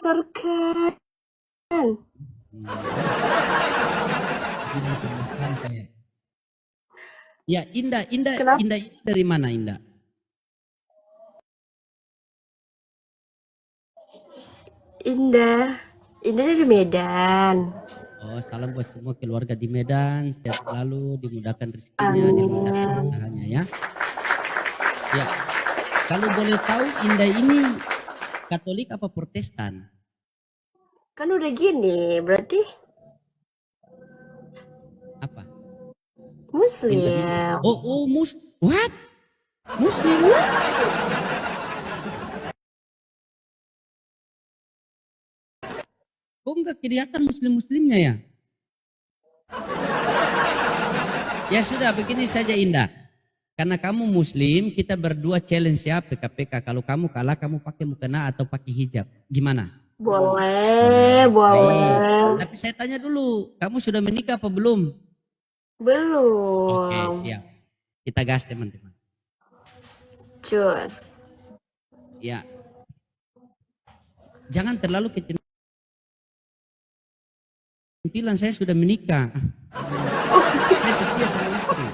dibesarkan. Dibesarkan saya. Ya, Indah ini dari mana, Indah? Indah dari Medan. Oh, salam buat semua keluarga di Medan, sehat selalu, dimudahkan rezekinya, dilancarkan Amin. usahanya ya. Ya, kalau boleh tahu Indah ini Katolik apa Protestan? Kan udah gini, berarti Apa? Muslim. Oh, what? Muslim? Kok enggak kelihatan Muslim-Muslimnya ya? Ya sudah, begini saja Indah. Karena kamu Muslim, kita berdua challenge ya PKPK. Kalau kamu kalah, kamu pakai mukena atau pakai hijab. Gimana? Boleh. Tapi saya tanya dulu, kamu sudah menikah apa belum? Belum. Oke, siap. Kita gas teman-teman. Cus. Ya. Jangan terlalu kecintilan, saya sudah menikah. Saya setia sama istri.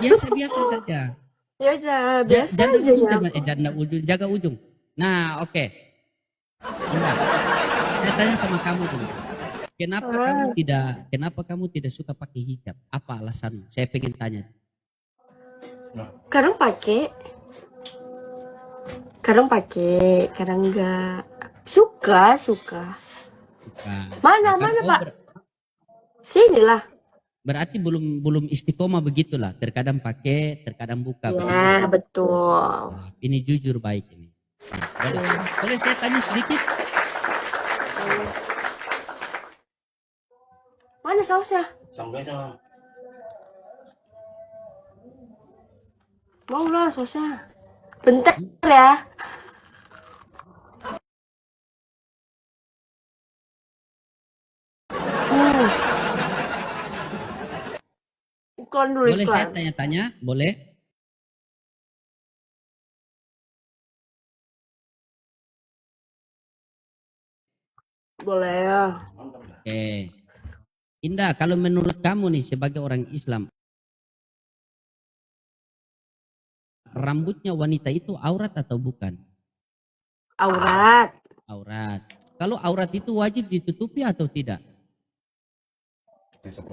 Biasa saja. Ya udah, biasa Jaga aja ujung, ya. jaga ujung. Nah, oke. Indah, saya tanya sama kamu dulu. Kenapa kamu tidak suka pakai hijab? Apa alasanmu? Saya pengen tanya. Kadang pakai, kadang enggak. Suka. Mana Pak? Sinilah. Berarti belum istiqomah begitulah. Terkadang pakai, terkadang buka. Ya, betul. Nah, ini jujur baik ini. Boleh saya tanya sedikit? Mana sausnya? Mau lah sausnya. Bentar ya. Iklan dulu. Boleh saya tanya-tanya? Boleh? Boleh ya. Oke. Indah, kalau menurut kamu nih sebagai orang Islam, rambutnya wanita itu aurat atau bukan? Aurat. Aurat. Kalau aurat itu wajib ditutupi atau tidak?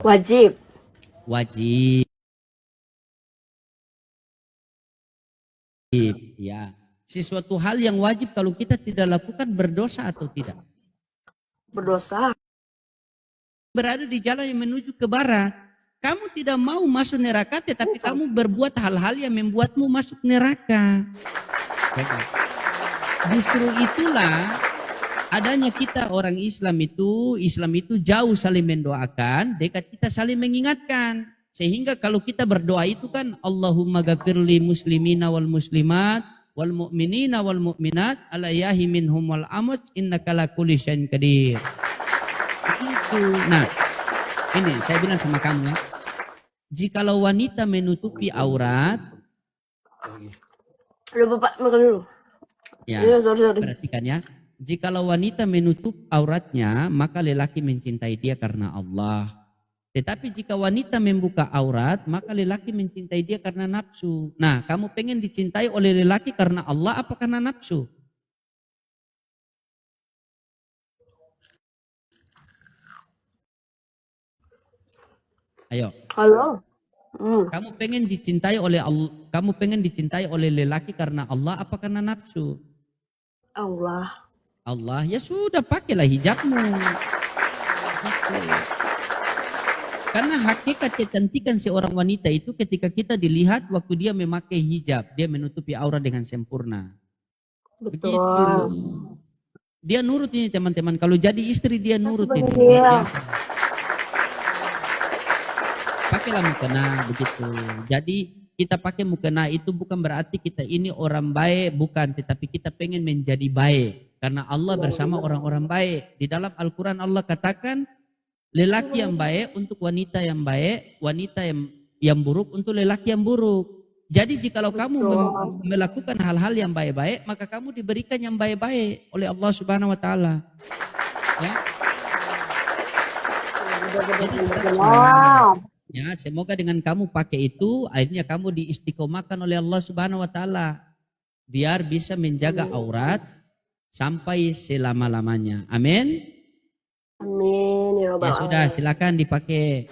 Wajib. Wajib. Ya. Sesuatu hal yang wajib kalau kita tidak lakukan berdosa atau tidak? Berdosa. Berada di jalan yang menuju ke barat. Kamu tidak mau masuk neraka, tetapi kamu berbuat hal-hal yang membuatmu masuk neraka. Justru itulah adanya kita orang Islam itu jauh saling mendoakan, dekat kita saling mengingatkan. Sehingga kalau kita berdoa itu kan Allahumma ghafirli muslimina wal muslimat wal mu'minina wal mu'minat ala yahi minhum wal amut innaka la kulli syai'in qadir. Itu. Nah, ini saya bilang sama kamu ya. Jikalau wanita menutupi aurat, Udah Bapak makan dulu. ya, sorry. perhatikan ya. Jikalau wanita menutup auratnya, maka lelaki mencintai dia karena Allah. Tetapi jika wanita membuka aurat, maka lelaki mencintai dia karena nafsu. Nah, kamu pengen dicintai oleh lelaki karena Allah apa karena nafsu? Ayo. Halo. Kamu pengen dicintai oleh Allah, kamu pengen dicintai oleh lelaki karena Allah apa karena nafsu? Allah, ya sudah pakailah hijabmu. Gitu. Karena hakikat kecantikan seorang wanita itu ketika kita dilihat waktu dia memakai hijab, dia menutupi aurat dengan sempurna. Betul. Begitu. Dia nurut ini teman-teman, kalau jadi istri dia nurut ini. Iya. Pakailah mukena begitu. Jadi kita pakai mukena itu bukan berarti kita ini orang baik, bukan. Tetapi kita pengen menjadi baik. Karena Allah bersama orang-orang baik. Di dalam Al-Quran Allah katakan, lelaki yang baik untuk wanita yang baik, wanita yang buruk untuk lelaki yang buruk. Jadi jikalau kamu Betul. melakukan hal-hal yang baik-baik, maka kamu diberikan yang baik-baik oleh Allah Subhanahu wa taala. Ya. Jadi tetap semangat. Ya, semoga dengan kamu pakai itu, akhirnya kamu diistiqomahkan oleh Allah Subhanahu wa taala. Biar bisa menjaga aurat sampai selama-lamanya. Amin. Amin ya Ya robbal sudah, alamin. silakan dipakai.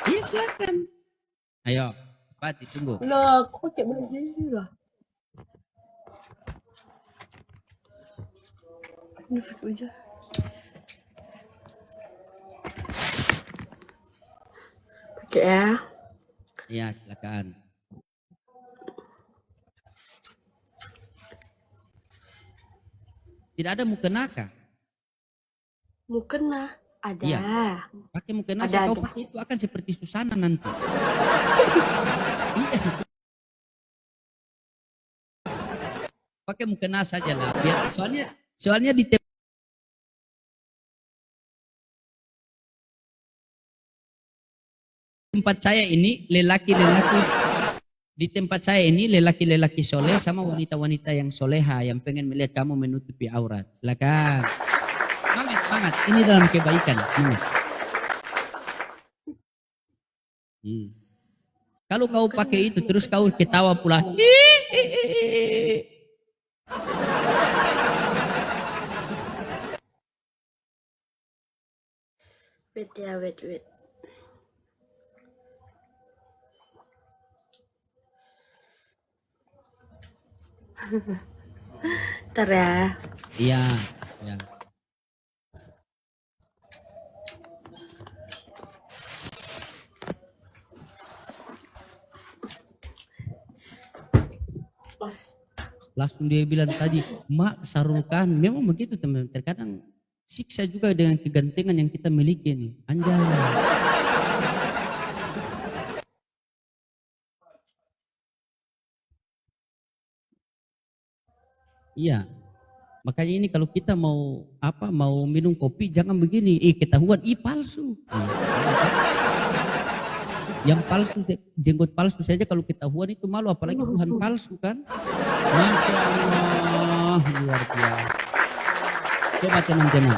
Iya, silakan. Ayo, cepat ditunggu. Lah, kok kayak begini lah? Ini aja. Pakai ya. Iya, silakan. Tidak ada mukena kah? Mukena ada. Iya. Pakai mukena, Ada, kau ada. pakai itu akan seperti Susana nanti. Iya. Pakai mukena saja lah. Biar soalnya di tempat saya ini lelaki-lelaki soleh sama wanita-wanita yang soleha yang pengen melihat kamu menutupi aurat. Silakan. Semangat. Ini dalam kebaikan. Kalau kau pakai itu terus kau ketawa pula. Wait ya, wait. Ntar ya. Iya. Langsung dia bilang tadi, mak sarulkan. Memang begitu teman-teman. Terkadang siksa juga dengan kegantengan yang kita miliki nih. Anjay. Iya. Makanya ini kalau kita mau minum kopi jangan begini. Ketahuan palsu. Yang palsu, jenggot palsu saja kalau ketahuan itu malu, apalagi Tuhan palsu kan. Masya Allah, luar biasa. Coba teman-teman.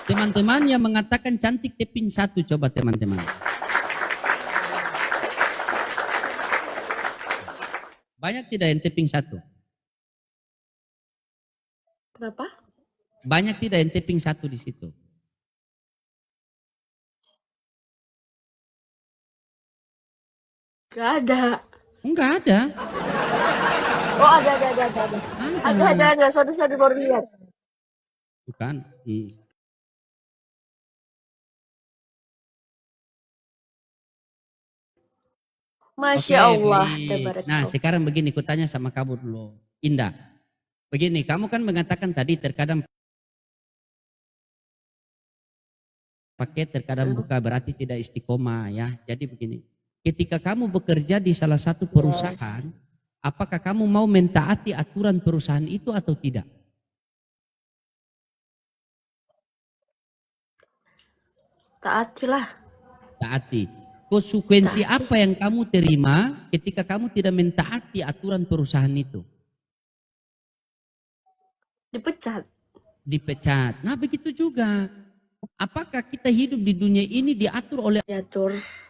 Teman-teman yang mengatakan cantik teping satu, coba teman-teman. Banyak tidak yang teping satu? Kenapa? Banyak tidak yang teping satu di situ? Gak ada. Enggak ada. Oh, ada. Ada. Satu baru lihat. Bukan. Masya Allah. Baik. Nah, sekarang begini, kutanya sama kamu dulu. Indah. Begini, kamu kan mengatakan tadi terkadang pakai, terkadang buka, berarti tidak istiqomah ya. Jadi begini, ketika kamu bekerja di salah satu perusahaan, apakah kamu mau mentaati aturan perusahaan itu atau tidak? Taatilah. Taati. Konsekuensi apa yang kamu terima ketika kamu tidak mentaati aturan perusahaan itu? Dipecat. Nah, begitu juga. Apakah kita hidup di dunia ini diatur oleh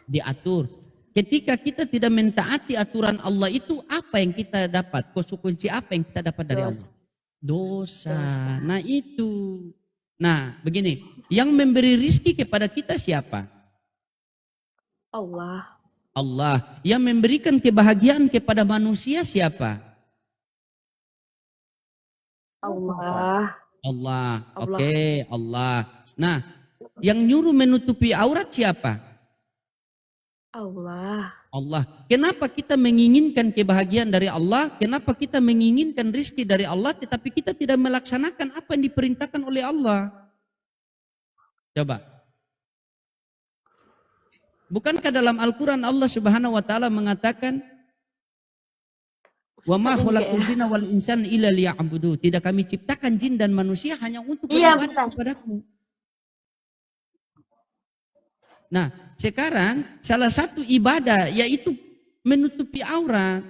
diatur? Ketika kita tidak mentaati aturan Allah itu, apa yang kita dapat? Konsekuensi apa yang kita dapat dari Allah? Dosa. Nah itu. Nah begini, yang memberi rizki kepada kita siapa? Allah. Yang memberikan kebahagiaan kepada manusia siapa? Allah. Oke, Allah. Nah, yang nyuruh menutupi aurat siapa? Allah. Kenapa kita menginginkan kebahagiaan dari Allah? Kenapa kita menginginkan rizki dari Allah, tetapi kita tidak melaksanakan apa yang diperintahkan oleh Allah? Coba. Bukankah dalam Al-Quran Allah Subhanahu wa taala mengatakan, "Wa ma khalaqul jinna wal insana illa liya'budu." Tidak kami ciptakan jin dan manusia hanya untuk beribadah kepadaku. Nah, sekarang salah satu ibadah yaitu menutupi aurat.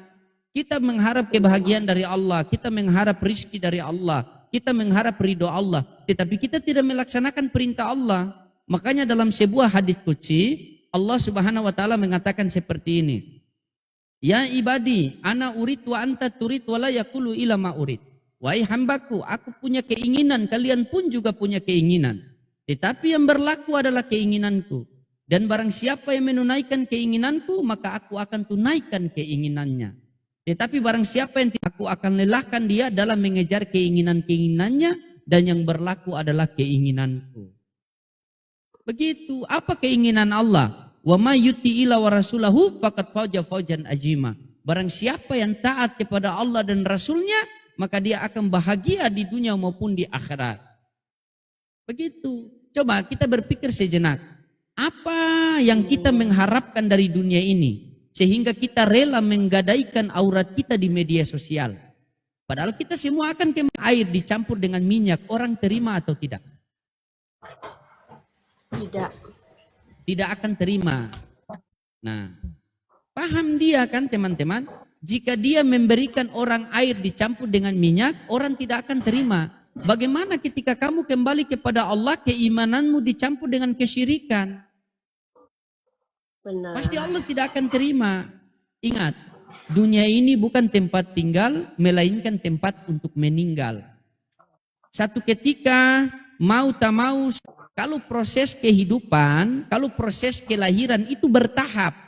Kita mengharap kebahagiaan dari Allah, kita mengharap rizki dari Allah, kita mengharap ridho Allah, tetapi kita tidak melaksanakan perintah Allah. Makanya dalam sebuah hadits qudsi, Allah Subhanahu wa taala mengatakan seperti ini. Ya ibadi, ana urid wa anta turid wa la yaqulu ila ma urid. Wahai hambaku, aku punya keinginan, kalian pun juga punya keinginan. Tetapi yang berlaku adalah keinginanku. Dan barang siapa yang menunaikan keinginanku, maka aku akan tunaikan keinginannya. Tetapi barang siapa yang tidak, aku akan lelahkan dia dalam mengejar keinginan-keinginannya, dan yang berlaku adalah keinginanku. Begitu, apa keinginan Allah? Wa may yuti ila wa rasulahu faqad faja fawjan ajima. Barang siapa yang taat kepada Allah dan Rasulnya, maka dia akan bahagia di dunia maupun di akhirat. Begitu. Coba kita berpikir sejenak. Apa yang kita mengharapkan dari dunia ini sehingga kita rela menggadaikan aurat kita di media sosial? Padahal kita semua akan ke air dicampur dengan minyak. Orang terima atau tidak? Tidak. Tidak akan terima. Nah, paham dia kan teman-teman? Jika dia memberikan orang air dicampur dengan minyak, orang tidak akan terima. Bagaimana ketika kamu kembali kepada Allah, keimananmu dicampur dengan kesyirikan? Benar. Pasti Allah tidak akan terima. Ingat, dunia ini bukan tempat tinggal, melainkan tempat untuk meninggal. Satu ketika, mau tak mau, kalau proses kehidupan, kalau proses kelahiran itu bertahap.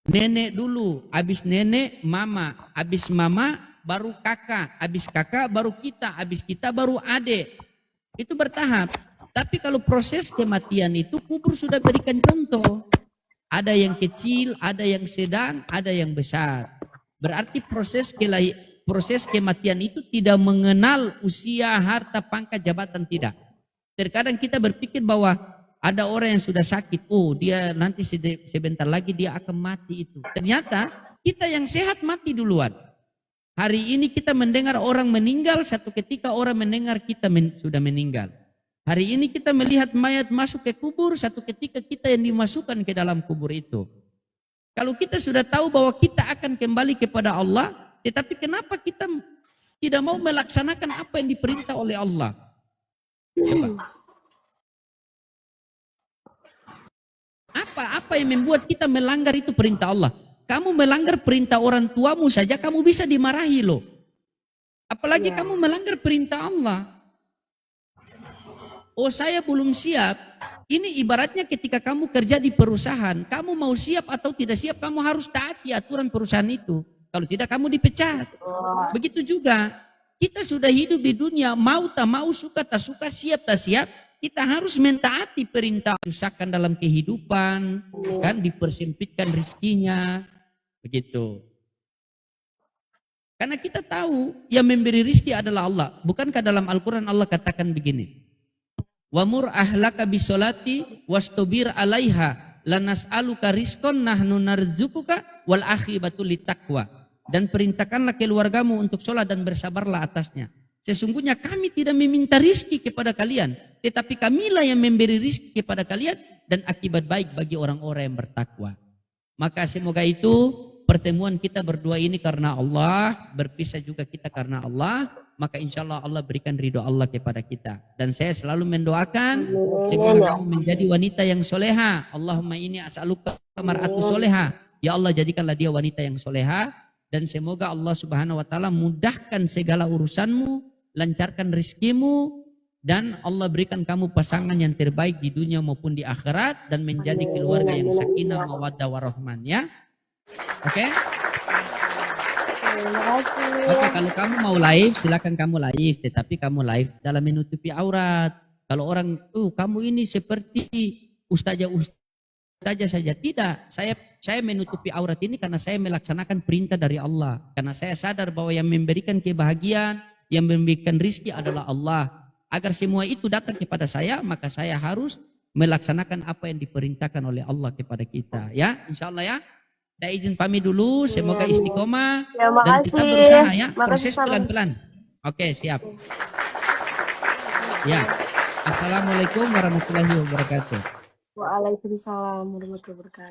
Nenek dulu, habis nenek, mama, habis mama, baru kakak, habis kakak, baru kita, habis kita, baru adik. Itu bertahap. Tapi kalau proses kematian itu, kubur sudah berikan contoh. Ada yang kecil, ada yang sedang, ada yang besar. Berarti proses kematian itu tidak mengenal usia, harta, pangkat, jabatan, tidak. Terkadang kita berpikir bahwa ada orang yang sudah sakit, oh dia nanti sebentar lagi dia akan mati itu. Ternyata kita yang sehat mati duluan. Hari ini kita mendengar orang meninggal, satu ketika orang mendengar kita sudah meninggal. Hari ini kita melihat mayat masuk ke kubur, satu ketika kita yang dimasukkan ke dalam kubur itu. Kalau kita sudah tahu bahwa kita akan kembali kepada Allah, tetapi kenapa kita tidak mau melaksanakan apa yang diperintah oleh Allah? Coba. Apa yang membuat kita melanggar itu perintah Allah? Kamu melanggar perintah orang tuamu saja kamu bisa dimarahi loh. Apalagi kamu melanggar perintah Allah. Oh saya belum siap. Ini ibaratnya ketika kamu kerja di perusahaan, kamu mau siap atau tidak siap, kamu harus taati aturan perusahaan itu. Kalau tidak kamu dipecat. Begitu juga. Kita sudah hidup di dunia, mau tak mau, suka tak suka, siap tak siap, kita harus mentaati perintah. Susahkan dalam kehidupan, kan dipersempitkan rezekinya, begitu. Karena kita tahu yang memberi rezeki adalah Allah. Bukankah dalam Al-Quran Allah katakan begini? Wamur ahlaka bisolati wastobir alaiha lanas'aluka rizqan nahnu narzukuka wal akhibatu littaqwa. Dan perintahkanlah keluargamu untuk sholat dan bersabarlah atasnya. Sesungguhnya kami tidak meminta rizki kepada kalian, tetapi kamilah yang memberi rizki kepada kalian dan akibat baik bagi orang-orang yang bertakwa. Maka semoga itu pertemuan kita berdua ini karena Allah, berpisah juga kita karena Allah, maka insya Allah Allah berikan ridho Allah kepada kita. Dan saya selalu mendoakan semoga kamu menjadi wanita yang soleha. Allahumma inni as'aluka mar'atu soleha. Ya Allah jadikanlah dia wanita yang soleha. Dan semoga Allah Subhanahu wa taala mudahkan segala urusanmu, lancarkan rezekimu, dan Allah berikan kamu pasangan yang terbaik di dunia maupun di akhirat, dan menjadi keluarga yang sakinah mawaddah warahman, ya. Oke? Terima kasih. Oke, kalau kamu mau live silakan kamu live, tetapi kamu live dalam menutupi aurat. Kalau orang, kamu ini seperti ustazah saja, tidak. Saya menutupi aurat ini karena saya melaksanakan perintah dari Allah. Karena saya sadar bahwa yang memberikan kebahagiaan, yang memberikan rizki adalah Allah. Agar semua itu datang kepada saya, maka saya harus melaksanakan apa yang diperintahkan oleh Allah kepada kita. Ya, insya Allah ya. Saya izin pamit dulu. Semoga istiqomah Ya, dan makasih. kita berusaha ya. Makasih, Proses salam. pelan-pelan. Oke, siap. Ya. Assalamualaikum warahmatullahi wabarakatuh. Waalaikumsalam warahmatullahi wabarakatuh.